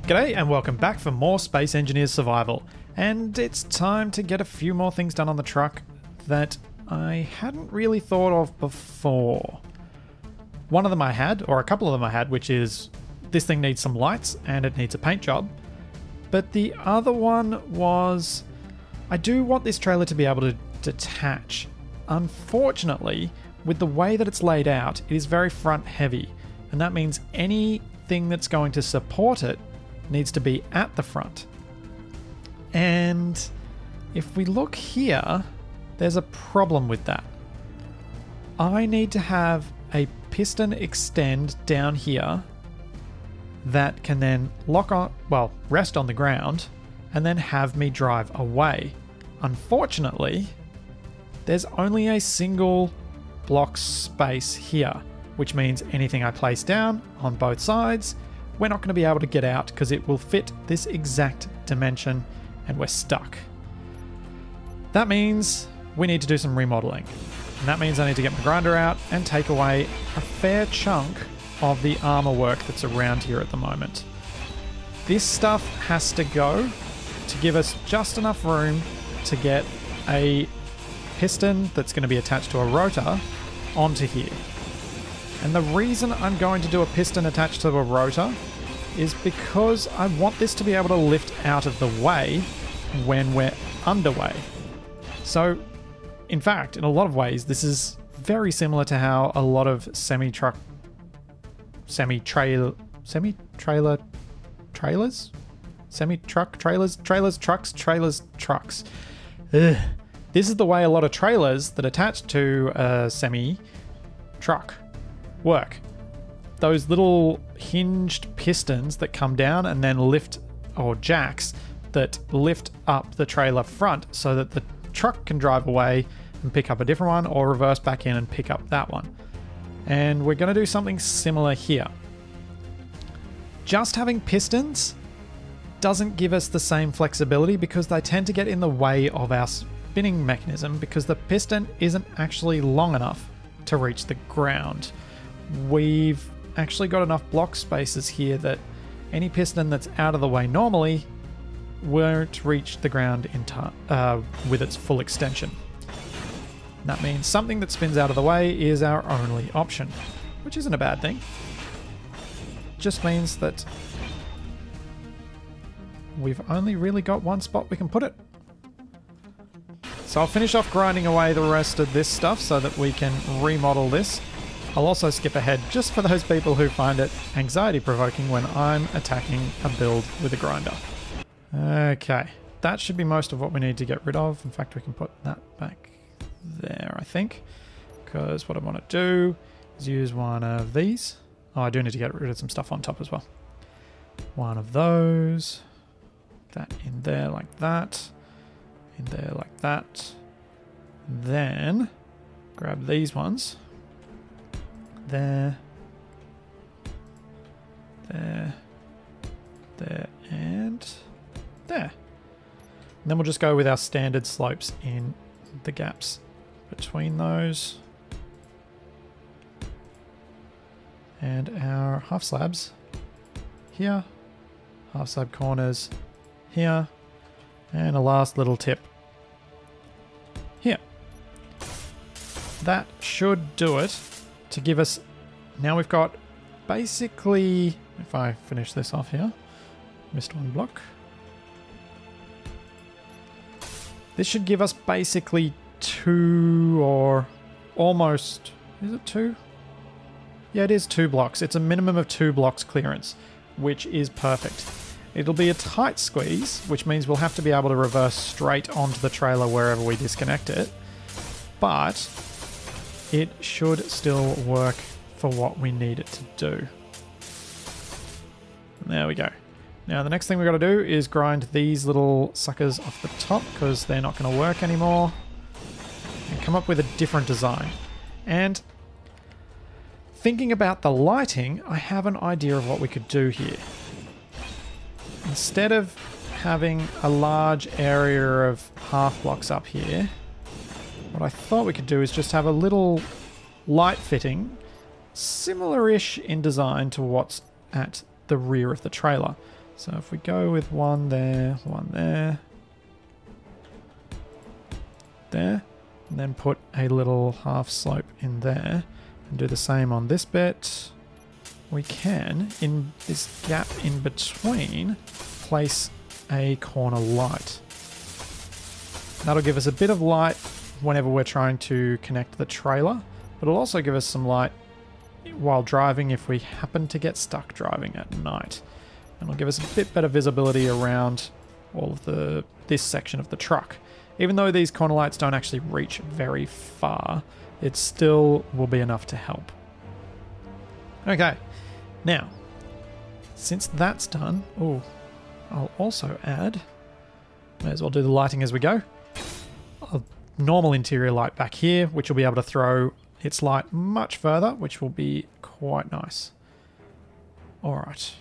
G'day and welcome back for more Space Engineers Survival. And it's time to get a few more things done on the truck that I hadn't really thought of before. One of them I had, or a couple of them I had, which is this thing needs some lights and it needs a paint job. But the other one was I do want this trailer to be able to detach. Unfortunately, with the way that it's laid out, it is very front heavy. And that means anything that's going to support it needs to be at the front. And if we look here, there's a problem with that. I need to have a piston extend down here that can then lock on, well, rest on the ground and then have me drive away. Unfortunately, there's only a single block space here, which means anything I place down on both sides, we're not going to be able to get out because it will fit this exact dimension and we're stuck. That means we need to do some remodeling. And that means I need to get my grinder out and take away a fair chunk of the armor work that's around here at the moment. This stuff has to go to give us just enough room to get a piston that's going to be attached to a rotor onto here. And the reason I'm going to do a piston attached to a rotor is because I want this to be able to lift out of the way when we're underway. So, in fact, in a lot of ways, this is very similar to how a lot of semi-trailer trucks. Ugh. This is the way a lot of trailers that attach to a semi-truck work. Those little hinged pistons that come down and then lift, or jacks that lift up the trailer front so that the truck can drive away and pick up a different one or reverse back in and pick up that one. And we're going to do something similar here. Just having pistons doesn't give us the same flexibility because they tend to get in the way of our spinning mechanism because the piston isn't actually long enough to reach the ground. We've actually got enough block spaces here that any piston that's out of the way normally won't reach the ground in with its full extension. And that means something that spins out of the way is our only option, which isn't a bad thing. Just means that we've only really got one spot we can put it. So I'll finish off grinding away the rest of this stuff so that we can remodel this. I'll also skip ahead just for those people who find it anxiety-provoking when I'm attacking a build with a grinder. Okay, that should be most of what we need to get rid of. In fact, we can put that back there, I think, because what I want to do is use one of these. Oh, I do need to get rid of some stuff on top as well. One of those. That in there like that. In there like that. Then grab these ones. There, there, there, and there. And then we'll just go with our standard slopes in the gaps between those. And our half slabs here, half slab corners here, and a last little tip here. That should do it. To give us, now we've got basically, if I finish this off here, missed one block. This should give us basically 2 or almost, is it 2? Yeah, it is 2 blocks. It's a minimum of 2 blocks clearance, which is perfect. It'll be a tight squeeze, which means we'll have to be able to reverse straight onto the trailer wherever we disconnect it. But it should still work for what we need it to do. There we go. Now the next thing we've got to do is grind these little suckers off the top because they're not going to work anymore. And come up with a different design. And thinking about the lighting, I have an idea of what we could do here. Instead of having a large area of half blocks up here, what I thought we could do is just have a little light fitting, similar-ish in design to what's at the rear of the trailer. So if we go with one there, there, and then put a little half slope in there, and do the same on this bit, we can, in this gap in between, place a corner light. That'll give us a bit of light whenever we're trying to connect the trailer, but it'll also give us some light while driving if we happen to get stuck driving at night. And it'll give us a bit better visibility around all of this section of the truck. Even though these corner lights don't actually reach very far, it still will be enough to help. Okay, now, since that's done, I'll also add, may as well do the lighting as we go, a normal interior light back here, which will be able to throw its light much further, which will be quite nice. Alright,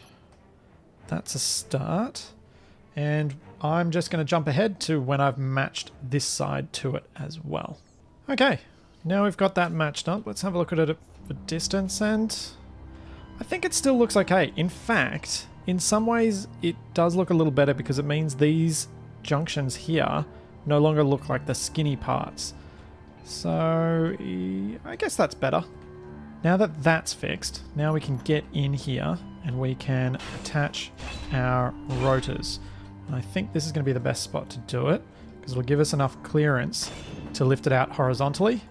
that's a start. And I'm just going to jump ahead to when I've matched this side to it as well. Okay, now we've got that matched up. Let's have a look at it at a distance, and I think it still looks okay. In fact, in some ways it does look a little better because it means these junctions here no longer look like the skinny parts. So I guess that's better. Now that that's fixed, now we can get in here and we can attach our rotors. And I think this is going to be the best spot to do it because it'll give us enough clearance to lift it out horizontally,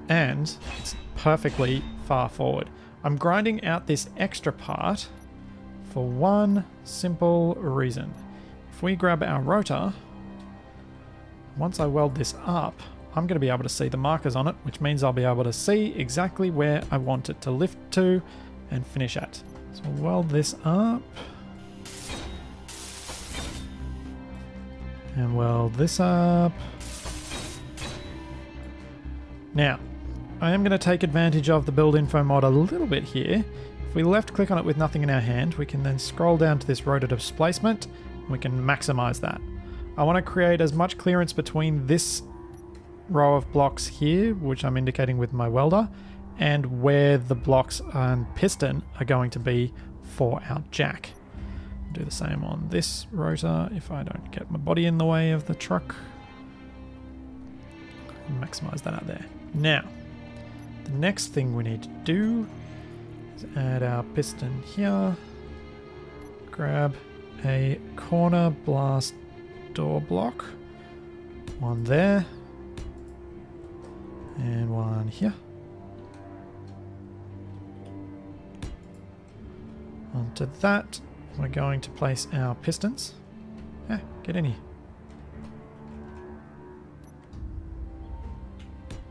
and it's perfectly far forward. I'm grinding out this extra part for one simple reason. If we grab our rotor, once I weld this up, I'm going to be able to see the markers on it, which means I'll be able to see exactly where I want it to lift to and finish at. So we'll weld this up. And weld this up. Now, I am going to take advantage of the build info mod a little bit here. If we left click on it with nothing in our hand, we can then scroll down to this rotor displacement, and we can maximize that. I want to create as much clearance between this row of blocks here, which I'm indicating with my welder, and where the blocks and piston are going to be for our jack. Do the same on this rotor if I don't get my body in the way of the truck. Maximize that out there. Now, the next thing we need to do is add our piston here. Grab a corner blast door block. One there. And one here. Onto that, we're going to place our pistons. Yeah, get in here.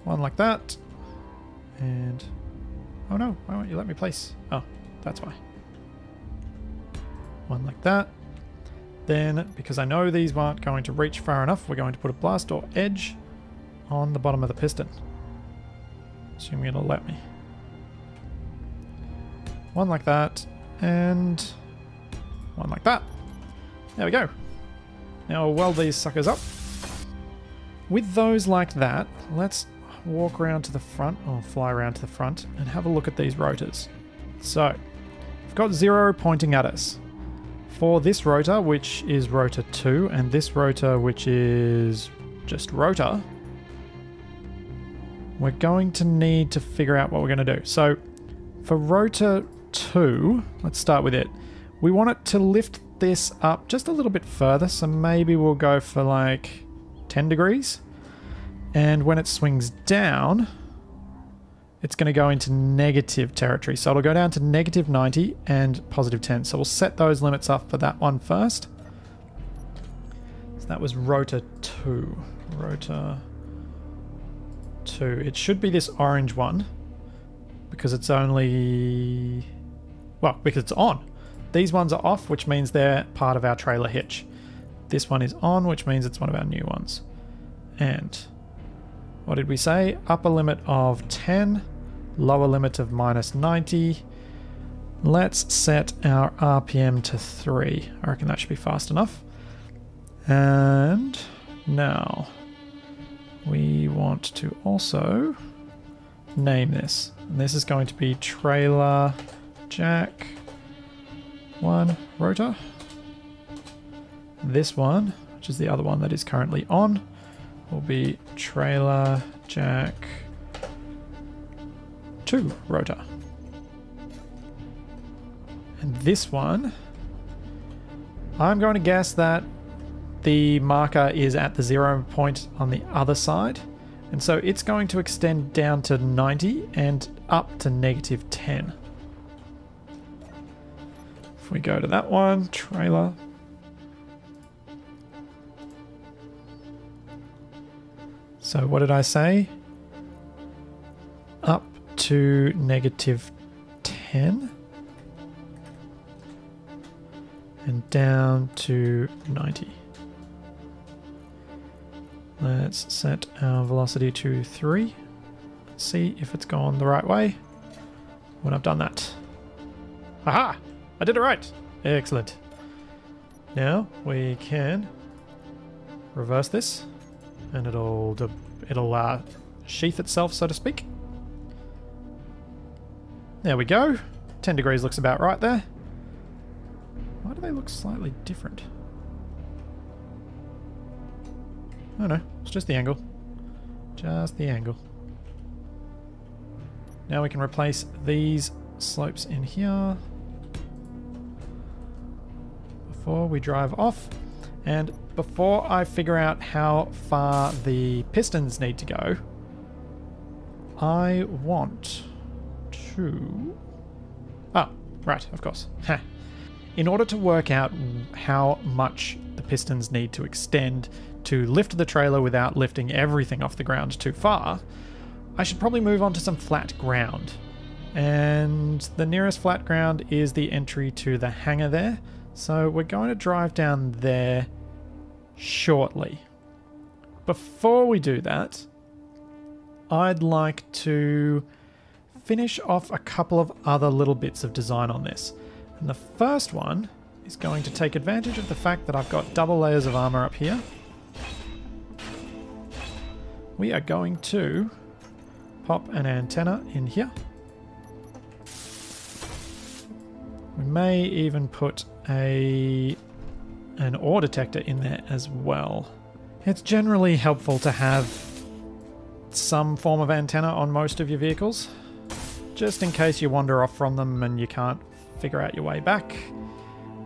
One like that. And... oh no, why won't you let me place? Oh, that's why. One like that. Then, because I know these aren't going to reach far enough, we're going to put a blast door edge on the bottom of the piston. Assuming it'll let me. One like that, and one like that. There we go. Now we'll weld these suckers up. With those like that, let's walk around to the front, or fly around to the front, and have a look at these rotors. So, we've got 0 pointing at us. For this rotor, which is rotor 2, and this rotor, which is just rotor, we're going to need to figure out what we're going to do. So, for rotor 2, let's start with it. We want it to lift this up just a little bit further, so maybe we'll go for like 10 degrees. And when it swings down, it's going to go into negative territory. So it'll go down to negative 90 and positive 10. So we'll set those limits up for that one first. So that was rotor 2. Rotor 2. It should be this orange one because it's only... well, because it's on. These ones are off, which means they're part of our trailer hitch. This one is on, which means it's one of our new ones. And what did we say? Upper limit of 10, lower limit of minus 90. Let's set our RPM to 3. I reckon that should be fast enough. And now we want to also name this. And this is going to be trailer jack one rotor. This one, which is the other one that is currently on, will be trailer jack 2 rotor. And this one, I'm going to guess that the marker is at the 0 point on the other side. And so it's going to extend down to 90 and up to -10. If we go to that one, trailer. So what did I say? Up to -10 and down to 90. Let's set our velocity to 3. Let's see if it's gone the right way when I've done that. Aha! I did it right! Excellent. Now we can reverse this and it'll sheath itself, so to speak. There we go. 10 degrees looks about right there. Why do they look slightly different? Oh no, it's just the angle. Just the angle. Now we can replace these slopes in here before we drive off. And before I figure out how far the pistons need to go, I want to... Oh, right, of course. In order to work out how much the pistons need to extend to lift the trailer without lifting everything off the ground too far, I should probably move on to some flat ground. And the nearest flat ground is the entry to the hangar there. So we're going to drive down there shortly. Before we do that, I'd like to finish off a couple of other little bits of design on this. And the first one is going to take advantage of the fact that I've got double layers of armor up here. We are going to pop an antenna in here. We may even put an ore detector in there as well. It's generally helpful to have some form of antenna on most of your vehicles, just in case you wander off from them and you can't figure out your way back,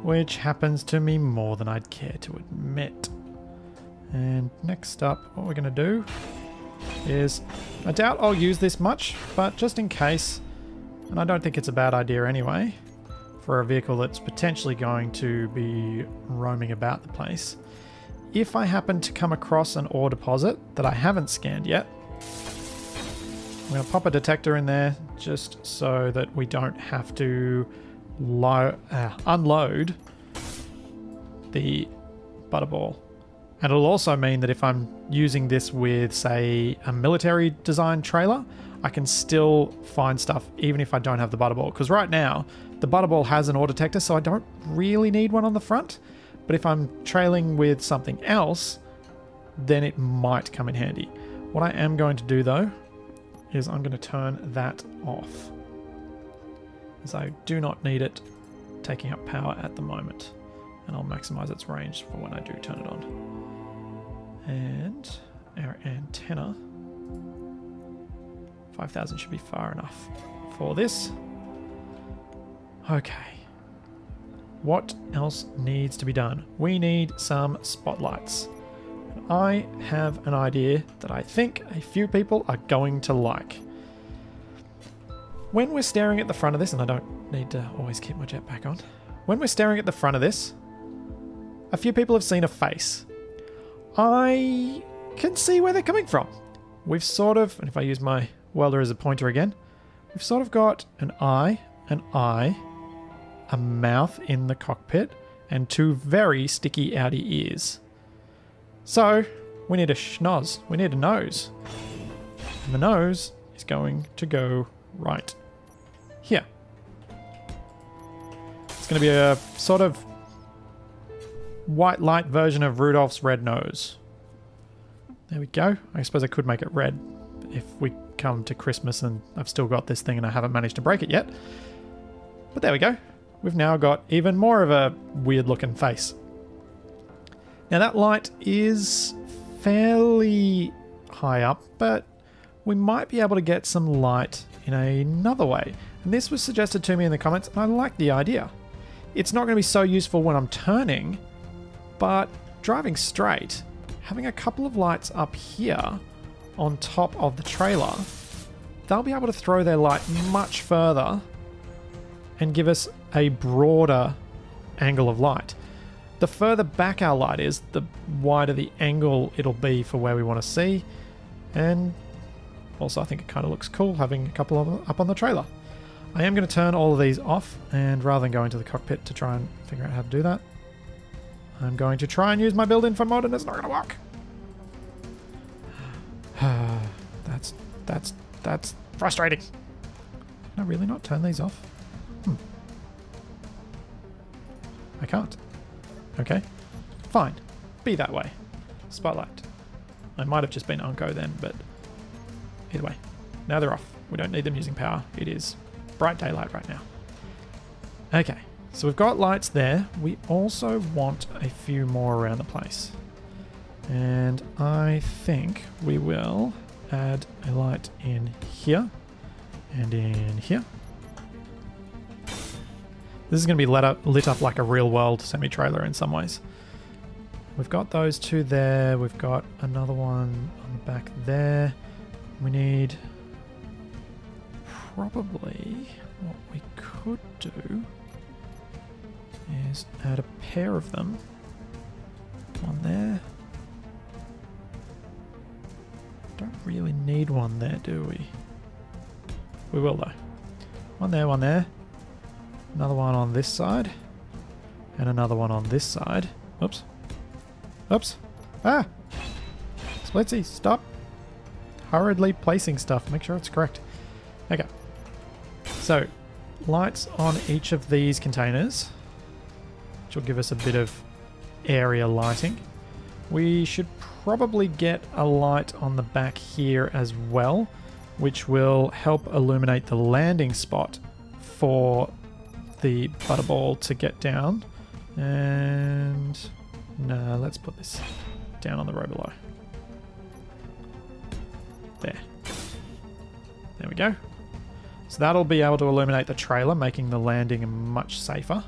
which happens to me more than I'd care to admit. And next up, what we're going to do is, I doubt I'll use this much, but just in case, and I don't think it's a bad idea anyway, for a vehicle that's potentially going to be roaming about the place, if I happen to come across an ore deposit that I haven't scanned yet, I'm going to pop a detector in there just so that we don't have to unload the butterball. And it'll also mean that if I'm using this with, say, a military design trailer, I can still find stuff even if I don't have the butterball. Because right now, the butterball has an ore detector, so I don't really need one on the front. But if I'm trailing with something else, then it might come in handy. What I am going to do, though, is I'm going to turn that off, as I do not need it taking up power at the moment. And I'll maximize its range for when I do turn it on. And our antenna, 5,000 should be far enough for this. Okay. What else needs to be done? We need some spotlights. And I have an idea that I think a few people are going to like. When we're staring at the front of this, and I don't need to always keep my jetpack on. When we're staring at the front of this, a few people have seen a face. I can see where they're coming from. We've sort of, and if I use my welder as a pointer again, we've sort of got an eye, a mouth in the cockpit, and two very sticky outy ears. So, we need a schnoz. We need a nose. And the nose is going to go right here. It's going to be a sort of white light version of Rudolph's red nose. There we go. I suppose I could make it red if we come to Christmas and I've still got this thing and I haven't managed to break it yet. But there we go. we've now got even more of a weird looking face. Now that light is fairly high up, but we might be able to get some light in another way. And this was suggested to me in the comments, and I like the idea. It's not going to be so useful when I'm turning, but driving straight, having a couple of lights up here on top of the trailer, they'll be able to throw their light much further and give us a broader angle of light. The further back our light is, the wider the angle it'll be for where we want to see. And also I think it kind of looks cool having a couple of them up on the trailer. I am going to turn all of these off, and rather than go into the cockpit to try and figure out how to do that, I'm going to try and use my built-in mod, and it's not going to work. That's frustrating. Can I really not turn these off? I can't. Okay. Fine. Be that way. Spotlight. I might have just been Unco then, but either way. Now they're off. We don't need them using power. It is bright daylight right now. Okay. So we've got lights there. We also want a few more around the place. And I think we will add a light in here and in here. This is going to be lit up like a real world semi-trailer in some ways. We've got those two there. We've got another one on the back there. We need probably what we could do is add a pair of them. One there. Don't really need one there, do we? We will though. One there, one there. Another one on this side. And another one on this side. Oops. Oops. Ah! Splitsy, stop. Hurriedly placing stuff. Make sure it's correct. Okay. So, lights on each of these containers, which will give us a bit of area lighting. We should probably get a light on the back here as well, which will help illuminate the landing spot for the butterball to get down. And no, let's put this down on the row below. There. There we go. So that'll be able to illuminate the trailer, making the landing much safer.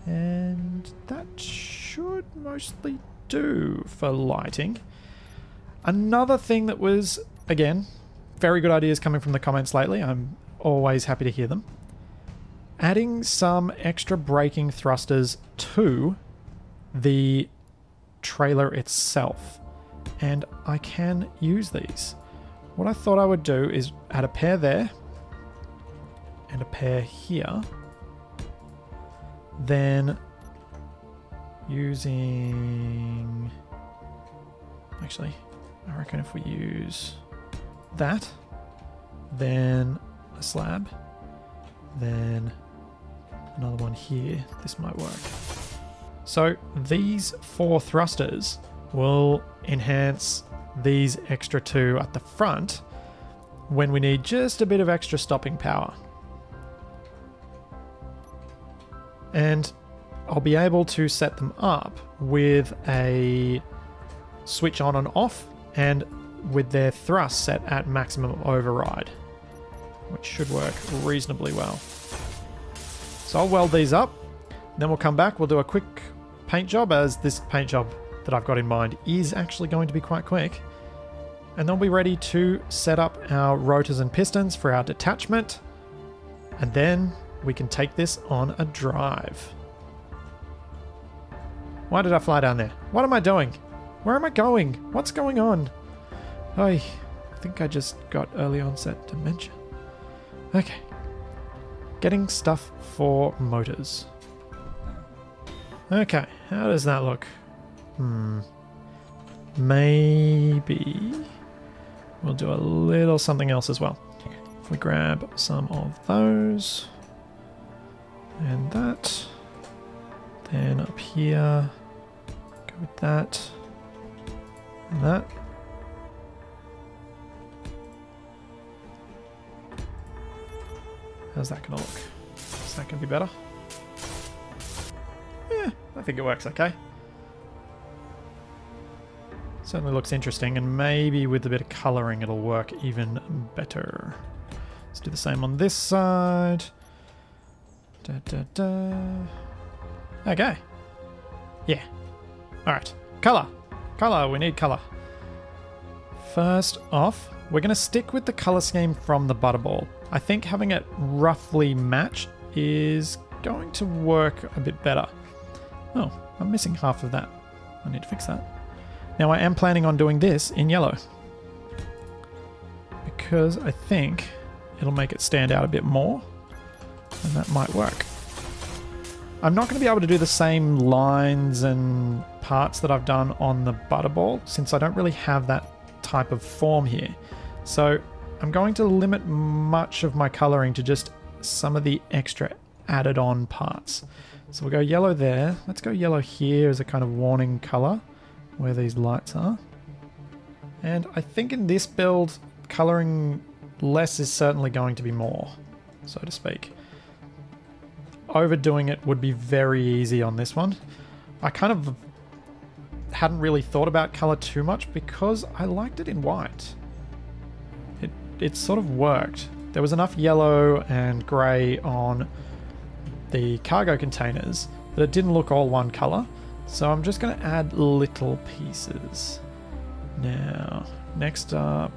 And that should mostly do for lighting. Another thing that was, again, very good ideas coming from the comments lately. I'm always happy to hear them. Adding some extra braking thrusters to the trailer itself. And I can use these. What I thought I would do is add a pair there and a pair here. Then using... Actually, I reckon if we use that, then a slab, then another one here, this might work. So these 4 thrusters will enhance these extra 2 at the front when we need just a bit of extra stopping power. And I'll be able to set them up with a switch on and off, and with their thrust set at maximum override, which should work reasonably well. So I'll weld these up, then we'll come back, we'll do a quick paint job, as this paint job that I've got in mind is actually going to be quite quick. And then we'll be ready to set up our rotors and pistons for our detachment, and then we can take this on a drive. Why did I fly down there? What am I doing? Where am I going? What's going on? I think I just got early onset dementia. Okay. Getting stuff for motors. Okay, how does that look? Maybe we'll do a little something else as well. If we grab some of those and that, then up here, go with that and that. How's that gonna look? Is that gonna be better? I think it works okay. Certainly looks interesting, and maybe with a bit of colouring it'll work even better. Let's do the same on this side. Da, da, da. Okay. Yeah. Alright. Colour. Colour. We need colour. First off, we're going to stick with the colour scheme from the Butterball. I think having it roughly match is going to work a bit better. Oh, I'm missing half of that. I need to fix that. Now I am planning on doing this in yellow, because I think it'll make it stand out a bit more, and that might work. I'm not going to be able to do the same lines and parts that I've done on the Butterball, since I don't really have that type of form here. So I'm going to limit much of my colouring to just some of the extra added on parts. So we'll go yellow there. Let's go yellow here as a kind of warning colour where these lights are. And I think in this build, colouring less is certainly going to be more, so to speak. Overdoing it would be very easy on this one. I kind of hadn't really thought about colour too much because I liked it in white. It sort of worked. There was enough yellow and grey on the cargo containers that it didn't look all one colour. So I'm just going to add little pieces. Now, next up...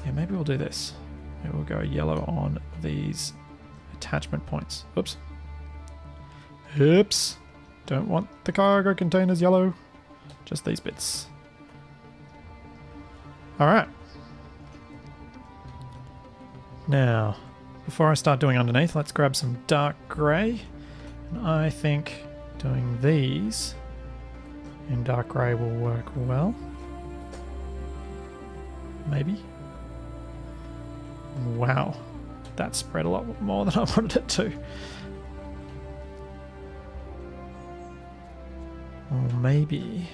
Yeah, maybe we'll do this. Maybe we'll go yellow on these attachment points. Oops. Oops. Don't want the cargo containers yellow. Just these bits. Alright. Now, before I start doing underneath, let's grab some dark grey. And I think doing these in dark grey will work well. Maybe. Wow. That spread a lot more than I wanted it to. Or maybe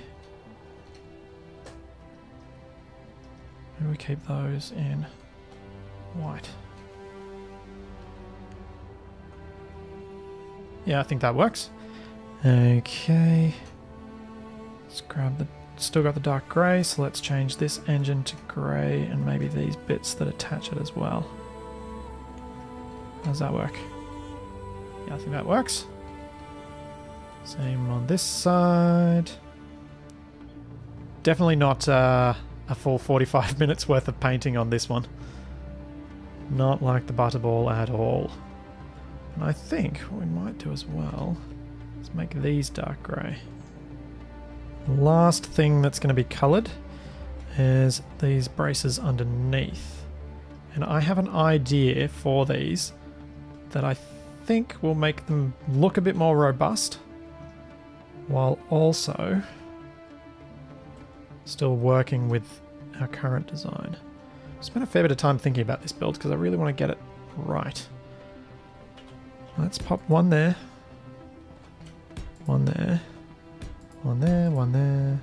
we keep those in white. Yeah, I think that works. Okay. Let's grab the... Still got the dark grey, so let's change this engine to grey and maybe these bits that attach it as well. How does that work? Yeah, I think that works. Same on this side. Definitely not a full 45 minutes worth of painting on this one. Not like the Butterball at all. And I think what we might do as well is make these dark grey. The last thing that's going to be coloured is these braces underneath. And I have an idea for these that I think will make them look a bit more robust, while also still working with our current design. I spent a fair bit of time thinking about this build because I really want to get it right. Let's pop one there, one there, one there, one there,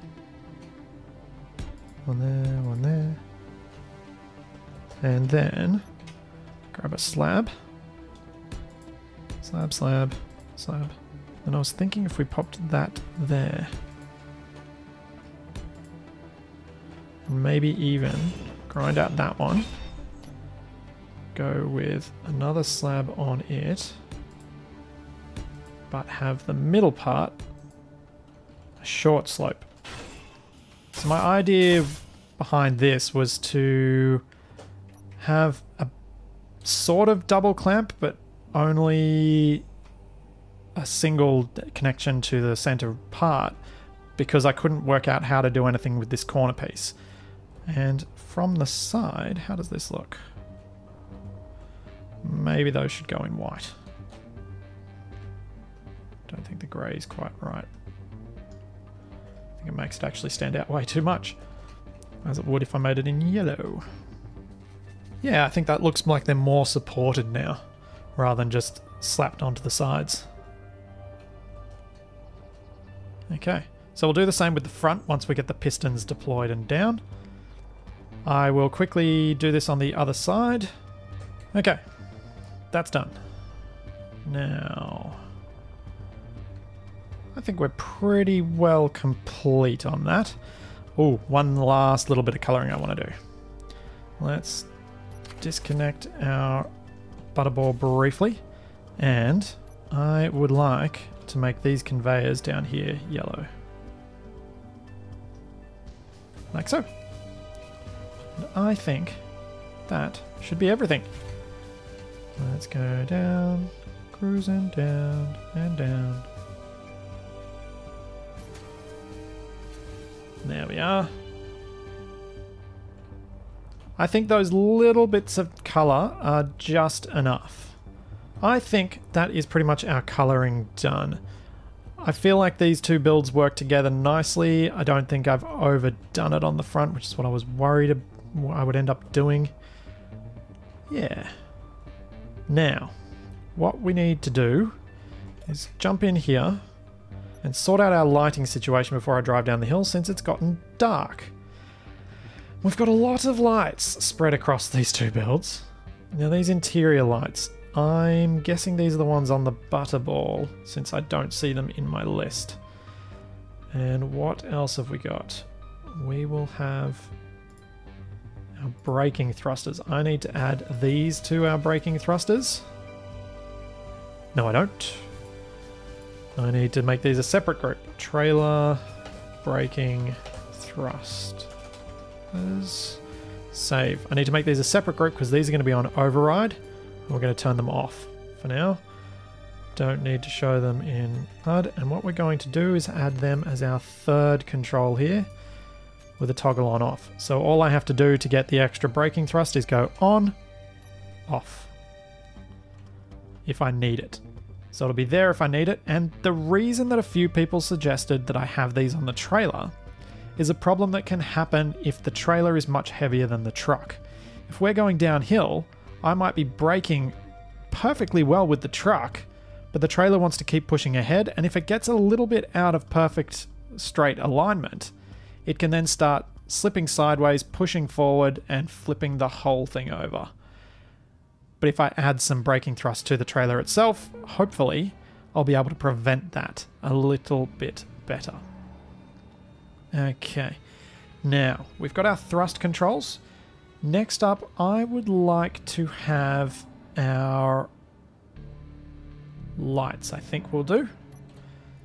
one there, one there, and then grab a slab, slab, slab, slab. And I was thinking if we popped that there, and maybe even grind out that one, go with another slab on it, but have the middle part a short slope. So my idea behind this was to have a sort of double clamp, but only a single connection to the center part, because I couldn't work out how to do anything with this corner piece. And from the side, how does this look? Maybe those should go in white. Don't think the grey is quite right. I think it makes it actually stand out way too much, as it would if I made it in yellow. Yeah, I think that looks like they're more supported now, rather than just slapped onto the sides. Okay, so we'll do the same with the front once we get the pistons deployed and down. I will quickly do this on the other side. Okay, that's done. Now, I think we're pretty well complete on that. Oh, one last little bit of colouring I want to do. Let's disconnect our butterball briefly, and I would like to make these conveyors down here yellow. Like so. And I think that should be everything. Let's go down, cruising down and down. There we are. I think those little bits of colour are just enough. I think that is pretty much our colouring done. I feel like these two builds work together nicely. I don't think I've overdone it on the front, which is what I was worried I would end up doing. Yeah. Now, what we need to do is jump in here and sort out our lighting situation before I drive down the hill, since it's gotten dark. We've got a lot of lights spread across these two builds. Now these interior lights, I'm guessing these are the ones on the butterball, since I don't see them in my list. And what else have we got? We will have our braking thrusters. I need to add these to our braking thrusters. No, I don't. I need to make these a separate group. Trailer, braking, thrust. Save. I need to make these a separate group because these are going to be on override. We're going to turn them off for now. Don't need to show them in HUD. And what we're going to do is add them as our third control here with a toggle on off. So all I have to do to get the extra braking thrust is go on, off, if I need it. So it'll be there if I need it. And the reason that a few people suggested that I have these on the trailer is a problem that can happen if the trailer is much heavier than the truck. If we're going downhill, I might be braking perfectly well with the truck, but the trailer wants to keep pushing ahead, and if it gets a little bit out of perfect straight alignment, it can then start slipping sideways, pushing forward, and flipping the whole thing over. But if I add some braking thrust to the trailer itself, hopefully I'll be able to prevent that a little bit better. Okay, now we've got our thrust controls. Next up, I would like to have our lights, I think we'll do.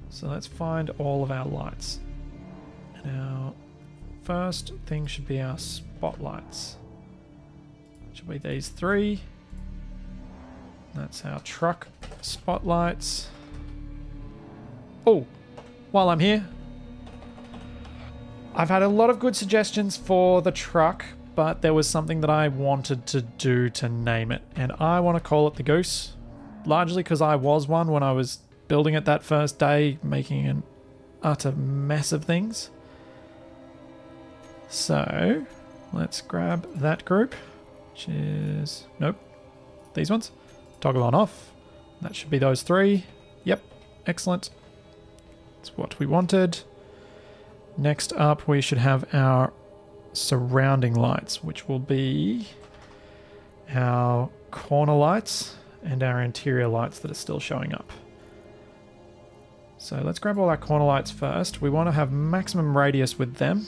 So let's find all of our lights. And our first thing should be our spotlights. Should be these three. That's our truck spotlights. Oh, while I'm here, I've had a lot of good suggestions for the truck, but there was something that I wanted to do to name it, and I want to call it the Goose, largely because I was one when I was building it that first day, making an utter mess of things. So let's grab that group, which is, nope, these ones. Toggle on off. That should be those three. Yep, excellent. That's what we wanted. Next up, we should have our surrounding lights, which will be our corner lights and our interior lights that are still showing up. So let's grab all our corner lights first. We want to have maximum radius with them.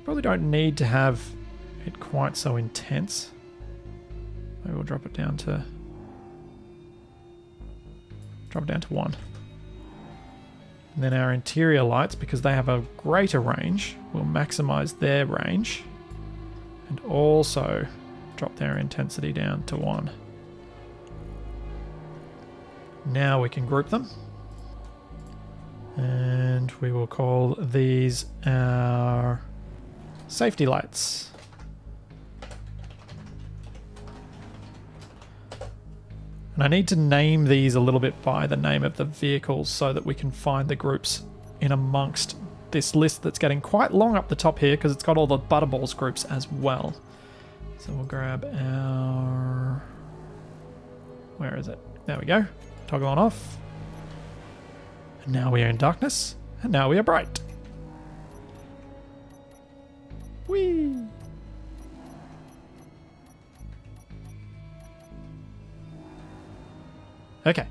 Probably don't need to have it quite so intense. Maybe we'll drop it down to 1. And then our interior lights, because they have a greater range, will maximize their range and also drop their intensity down to 1. Now we can group them. And we will call these our safety lights. And I need to name these a little bit by the name of the vehicles so that we can find the groups in amongst this list that's getting quite long up the top here because it's got all the Butterballs groups as well. So we'll grab our... Where is it? There we go. Toggle on off. And now we are in darkness. And now we are bright. Whee! Okay.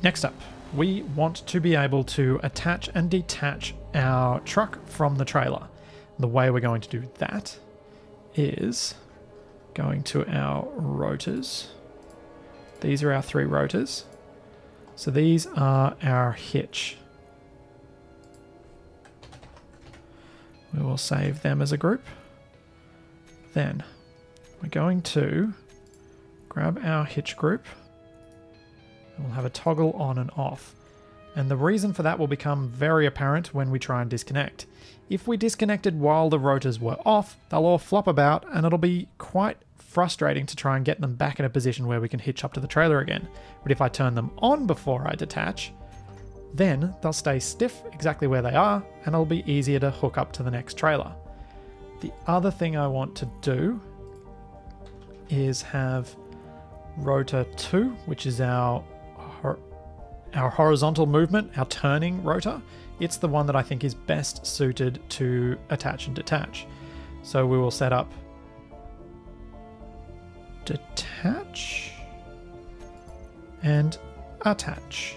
Next up, we want to be able to attach and detach our truck from the trailer. The way we're going to do that is going to our rotors. These are our 3 rotors. So these are our hitch. We will save them as a group. Then we're going to grab our hitch group. And we'll have a toggle on and off. And the reason for that will become very apparent when we try and disconnect. If we disconnected while the rotors were off, they'll all flop about and it'll be quite frustrating to try and get them back in a position where we can hitch up to the trailer again. But if I turn them on before I detach, then they'll stay stiff exactly where they are and it'll be easier to hook up to the next trailer. The other thing I want to do is have rotor 2, which is our horizontal movement, our turning rotor. It's the one that I think is best suited to attach and detach. So we will set up detach and attach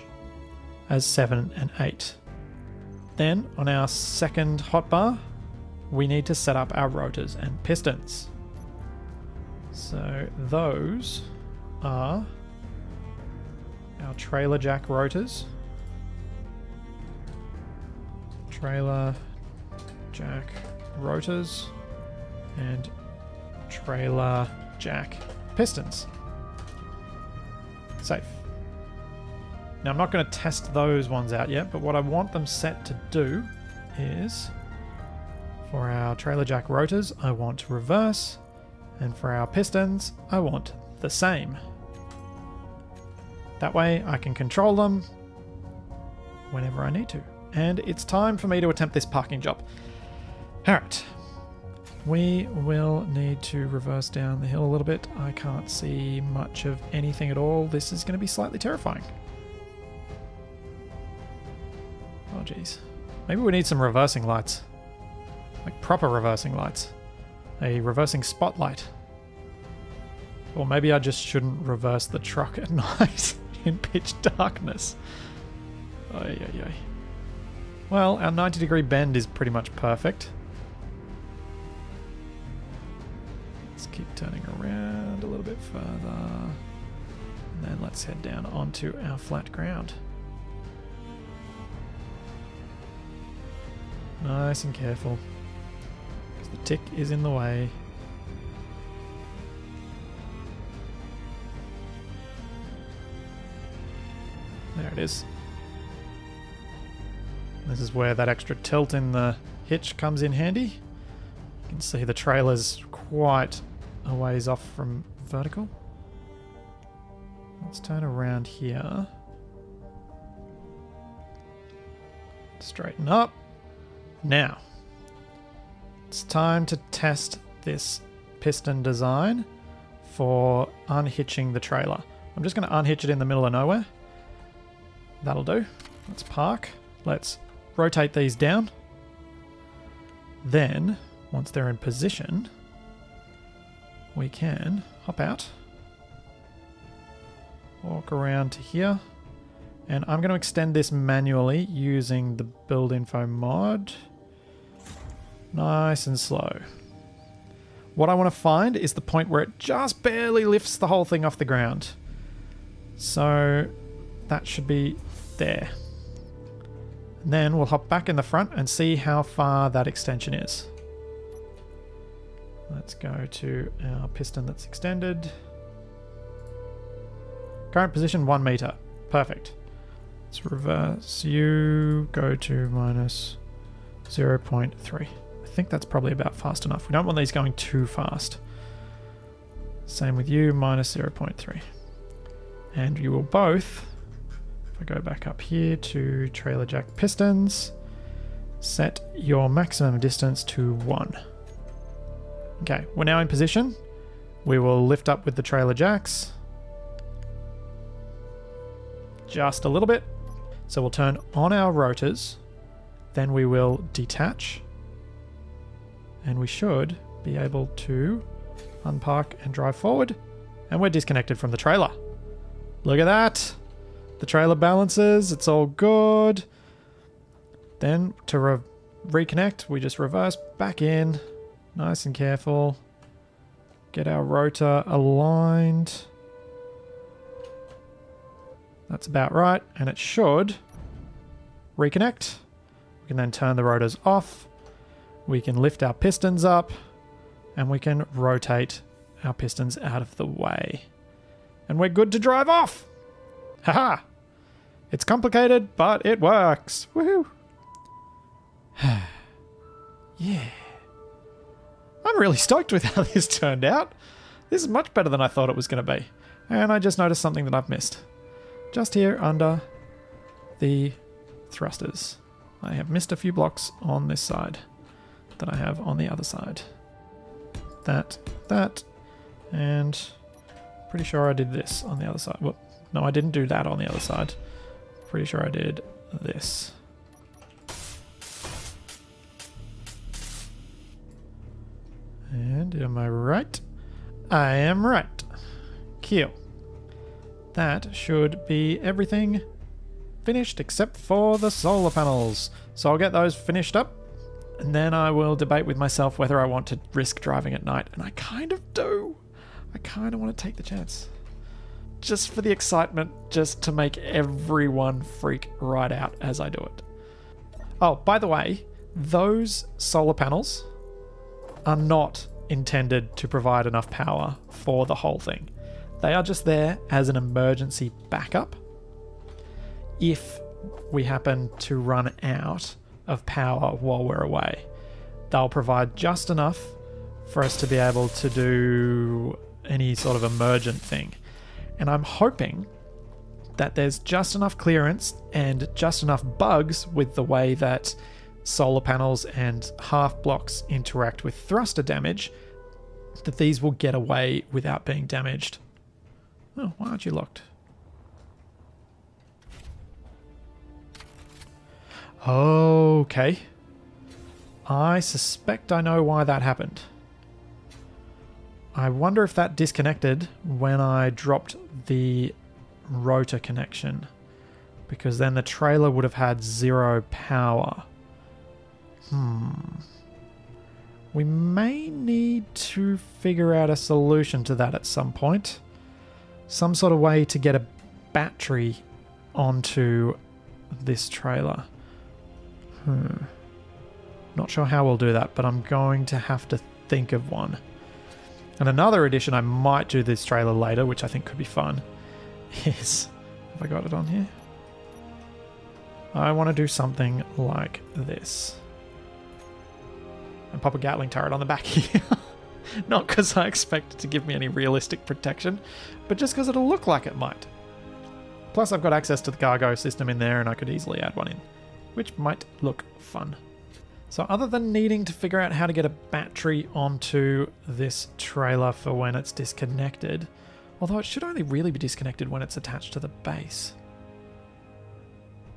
as 7 and 8. Then on our second hotbar, we need to set up our rotors and pistons. So those are our trailer jack rotors. Trailer jack rotors and trailer jack pistons. Safe. Now I'm not going to test those ones out yet, but what I want them set to do is, for our trailer jack rotors, I want reverse, and for our pistons, I want the same. That way I can control them whenever I need to. And it's time for me to attempt this parking job. Alright. We will need to reverse down the hill a little bit. I can't see much of anything at all. This is going to be slightly terrifying. Oh geez. Maybe we need some reversing lights. Like proper reversing lights. A reversing spotlight. Or maybe I just shouldn't reverse the truck at night in pitch darkness. Ay, ay, ay. Well, our 90-degree bend is pretty much perfect. Let's keep turning around a little bit further. And then let's head down onto our flat ground. Nice and careful, because the tick is in the way. There it is. This is where that extra tilt in the hitch comes in handy. You can see the trailer's quite a ways off from vertical. Let's turn around here. Straighten up. Now, it's time to test this piston design for unhitching the trailer. I'm just going to unhitch it in the middle of nowhere. That'll do. Let's park. Let's rotate these down. Then, once they're in position, we can hop out, walk around to here, and I'm going to extend this manually using the build info mod. Nice and slow. What I want to find is the point where it just barely lifts the whole thing off the ground. So that should be there. And then we'll hop back in the front and see how far that extension is. Let's go to our piston that's extended. Current position 1 meter. Perfect. Let's reverse you. Go to minus 0.3. I think that's probably about fast enough. We don't want these going too fast. Same with you, minus 0.3. And you will both, if I go back up here to trailer jack pistons, set your maximum distance to 1. Okay, we're now in position. We will lift up with the trailer jacks. Just a little bit. So we'll turn on our rotors. Then we will detach. And we should be able to unpark and drive forward. And we're disconnected from the trailer. Look at that. The trailer balances. It's all good. Then to reconnect, we just reverse back in. Nice and careful. Get our rotor aligned. That's about right. And it should reconnect. We can then turn the rotors off. We can lift our pistons up. And we can rotate our pistons out of the way. And we're good to drive off. Haha. It's complicated, but it works. Woohoo. Yeah. I'm really stoked with how this turned out. This is much better than I thought it was going to be. And I just noticed something that I've missed. Just here under the thrusters. I have missed a few blocks on this side that I have on the other side. That, and pretty sure I did this on the other side. Well, no, I didn't do that on the other side. Pretty sure I did this. And am I right? I am right. Cool. That should be everything finished except for the solar panels. So I'll get those finished up and then I will debate with myself whether I want to risk driving at night. And I kind of do. I kind of want to take the chance. Just for the excitement, just to make everyone freak right out as I do it. Oh, by the way, those solar panels are not intended to provide enough power for the whole thing. They are just there as an emergency backup if we happen to run out of power while we're away. They'll provide just enough for us to be able to do any sort of emergent thing. And I'm hoping that there's just enough clearance and just enough bugs with the way that solar panels and half blocks interact with thruster damage that these will get away without being damaged. Oh, why aren't you locked? Okay. I suspect I know why that happened. I wonder if that disconnected when I dropped the rotor connection, because then the trailer would have had 0 power. We may need to figure out a solution to that at some point. Some sort of way to get a battery onto this trailer. Not sure how we'll do that, but I'm going to have to think of one. And another addition I might do this trailer later, which I think could be fun, is... Have I got it on here? I want to do something like this. And pop a Gatling turret on the back here. Not because I expect it to give me any realistic protection, but just because it'll look like it might. Plus I've got access to the cargo system in there and I could easily add one in, which might look fun. So other than needing to figure out how to get a battery onto this trailer for when it's disconnected, although it should only really be disconnected when it's attached to the base.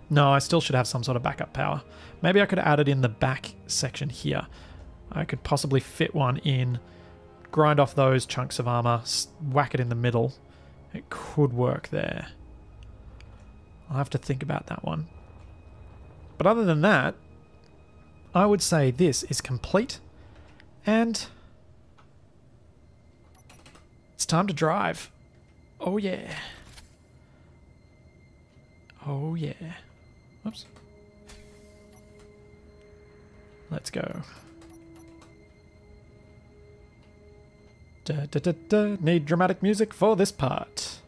No, I still should have some sort of backup power. Maybe I could add it in the back section here. I could possibly fit one in, grind off those chunks of armor, whack it in the middle. It could work there. I'll have to think about that one. But other than that, I would say this is complete, and it's time to drive. Oh yeah. Oh yeah. Oops. Let's go. Da, da, da, da. Need dramatic music for this part.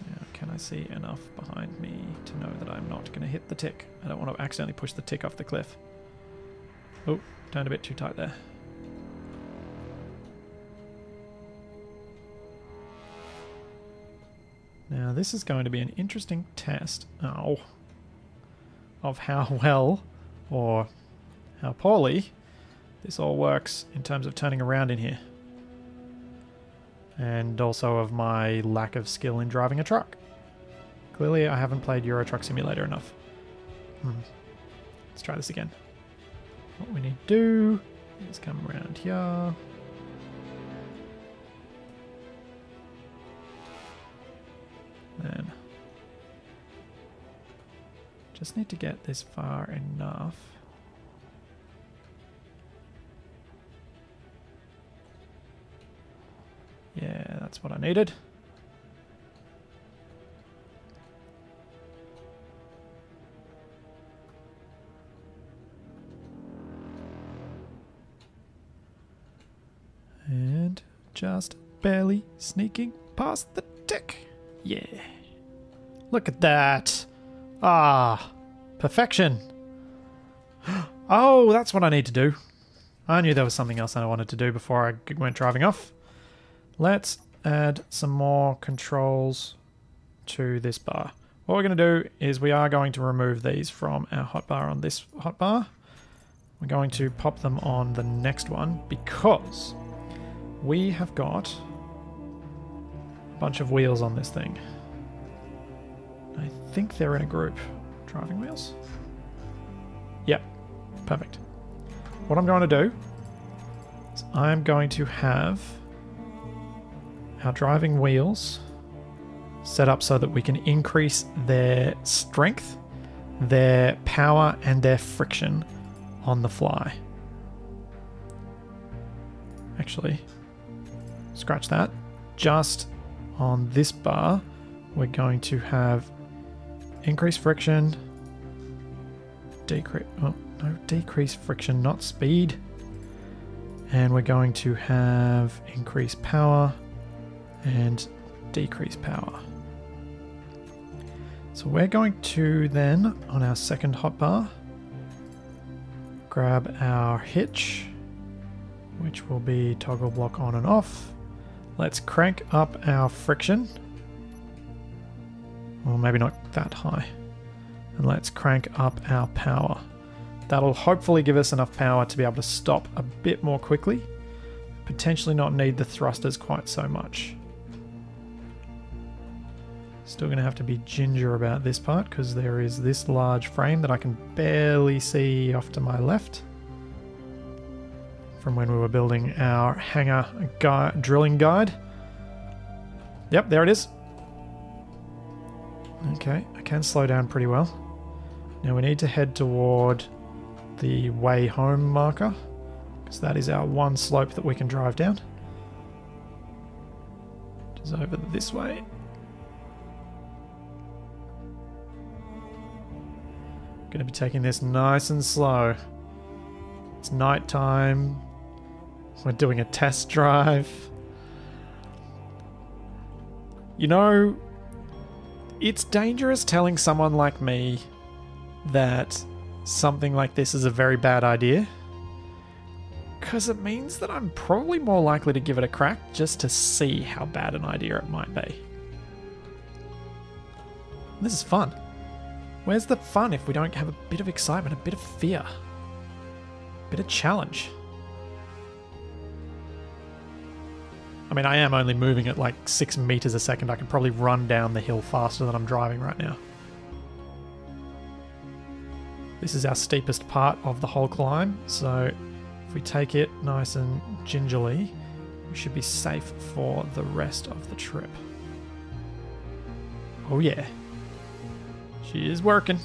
Now, can I see enough behind me to know that I'm not going to hit the tick? I don't want to accidentally push the tick off the cliff. Oh, turned a bit too tight there. Now, this is going to be an interesting test of how well or how poorly this all works in terms of turning around in here. And also of my lack of skill in driving a truck. Clearly, I haven't played Euro Truck Simulator enough. Let's try this again. What we need to do is come around here. Just need to get this far enough. Yeah, that's what I needed. And just barely sneaking past the tick. Yeah. Look at that. Ah, perfection. Oh, that's what I need to do. I knew there was something else I wanted to do before I went driving off. Let's add some more controls to this bar. What we're going to do is we are going to remove these from our hotbar on this hotbar. We're going to pop them on the next one because we have got a bunch of wheels on this thing. I think they're in a group. Driving wheels? Yep, perfect. What I'm going to do is I'm going to have our driving wheels set up so that we can increase their strength, their power, and their friction on the fly. Actually, scratch that. Just on this bar, we're going to have increase friction, decrease friction, not speed. And we're going to have increase power and decrease power. So we're going to then, on our second hotbar, grab our hitch, which will be toggle block on and off. Let's crank up our friction. Well, maybe not that high. And let's crank up our power. That'll hopefully give us enough power to be able to stop a bit more quickly. Potentially not need the thrusters quite so much. Still going to have to be ginger about this part because there is this large frame that I can barely see off to my left from when we were building our hangar drilling guide. Yep, there it is. Okay, I can slow down pretty well. Now we need to head toward the way home marker because that is our one slope that we can drive down. Which is over this way. Going to be taking this nice and slow. It's night time. We're doing a test drive. You know, it's dangerous telling someone like me that something like this is a very bad idea, because it means that I'm probably more likely to give it a crack just to see how bad an idea it might be. This is fun. Where's the fun if we don't have a bit of excitement, a bit of fear, a bit of challenge? I mean, I am only moving at like 6 meters a second. I can probably run down the hill faster than I'm driving right now. This is our steepest part of the whole climb, so if we take it nice and gingerly, we should be safe for the rest of the trip. Oh yeah. She is working.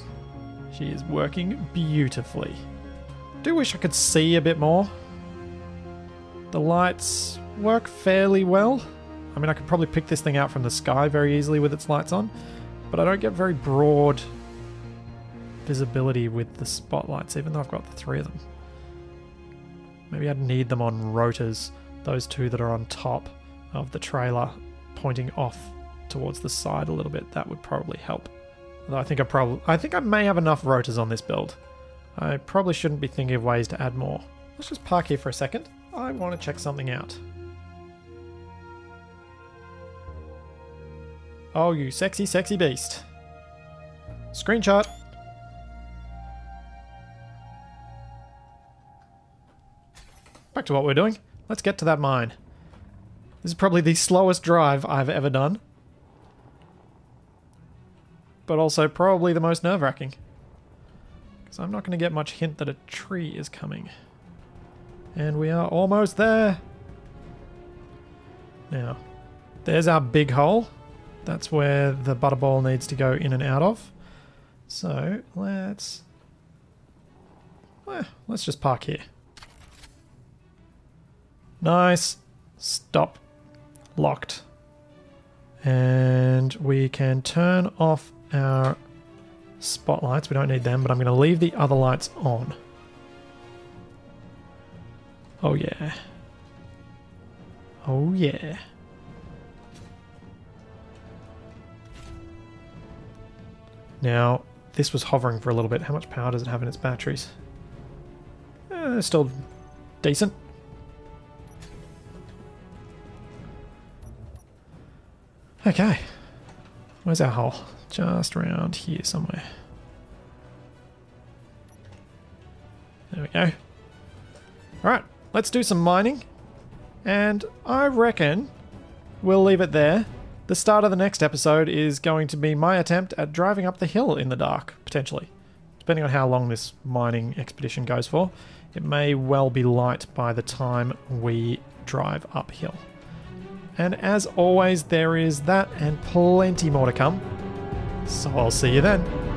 She is working beautifully. Do wish I could see a bit more. The lights work fairly well. I mean, I could probably pick this thing out from the sky very easily with its lights on, but I don't get very broad visibility with the spotlights, even though I've got the 3 of them. Maybe I'd need them on rotors, those 2 that are on top of the trailer, pointing off towards the side a little bit. That would probably help. Although I think I may have enough rotors on this build. I probably shouldn't be thinking of ways to add more. Let's just park here for a second. I want to check something out. Oh, you sexy, sexy beast. Screenshot. Back to what we're doing. Let's get to that mine. This is probably the slowest drive I've ever done. But also probably the most nerve-wracking. Because I'm not going to get much hint that a tree is coming. And we are almost there. Now, there's our big hole. That's where the butterball needs to go in and out of. So let's just park here. Nice. Stop. Locked. And we can turn off our spotlights. We don't need them, but I'm going to leave the other lights on. Oh yeah. Oh yeah. Now, this was hovering for a little bit. How much power does it have in its batteries? Still decent. Okay. Where's our hole? Just around here somewhere. There we go. Alright, let's do some mining. And I reckon we'll leave it there. The start of the next episode is going to be my attempt at driving up the hill in the dark, potentially. Depending on how long this mining expedition goes for, it may well be light by the time we drive uphill. And as always, there is that and plenty more to come. So I'll see you then.